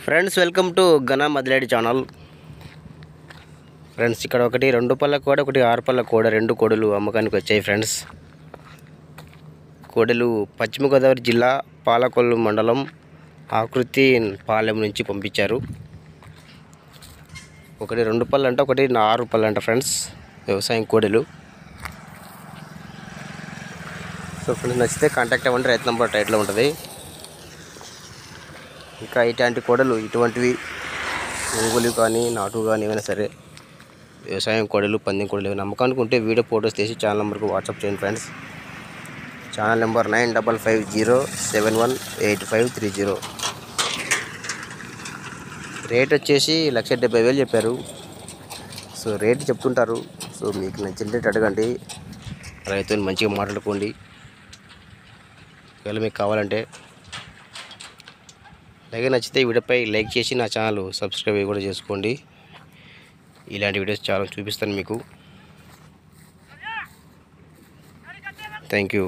Friends welcome to ఘన మదిలేడి channel. Friends ఇక్కడ ఒకటి 2 పళ్ళ కోడ, ఒకటి 6 పళ్ళ కోడ, 2 కోడలు అమ్మకానికి వచ్చాయి. ఫ్రెండ్స్ కోడలు పశ్చిమ గోదావరి జిల్లా పాలకొల్లు మండలం ఆకృతి పాలెం నుంచి పంపించారు. ఒకటి 2 పళ్ళు అంట, ఒకటి 6 పళ్ళు అంట. ఫ్రెండ్స్ వ్యవసాయం కోడలు. సో ఫ్రెండ్స్ నచ్చితే కాంటాక్ట్ అవ్వండి. రైతు నంబర్ టైట్లో ఉంటుంది. ఇంకా ఇట్లాంటి కోడలు, ఇటువంటివి ఒంగోలు కానీ నాటు కానీ ఏమైనా సరే వ్యవసాయం కోడలు, పందెం కోడలు ఏమైనా నమ్మకానికి ఉంటే వీడియో ఫోటోస్ తీసి ఛానల్ నెంబర్కి వాట్సాప్ చేయండి. Friends channel number 9550718530. రేట్ వచ్చేసి 1,70,000 చెప్పారు. సో రేట్ చెప్తుంటారు. సో మీకు నచ్చిన రేట్ అడగండి. రైతుని మంచిగా మాట్లాడుకోండి. ఒకవేళ మీకు కావాలంటే అలాగే నచ్చితే వీడియోపై లైక్ చేసి నా ఛానల్ సబ్స్క్రైబ్ కూడా చేసుకోండి. ఇలాంటి వీడియోస్ చాలా చూపిస్తాను మీకు. Thank you.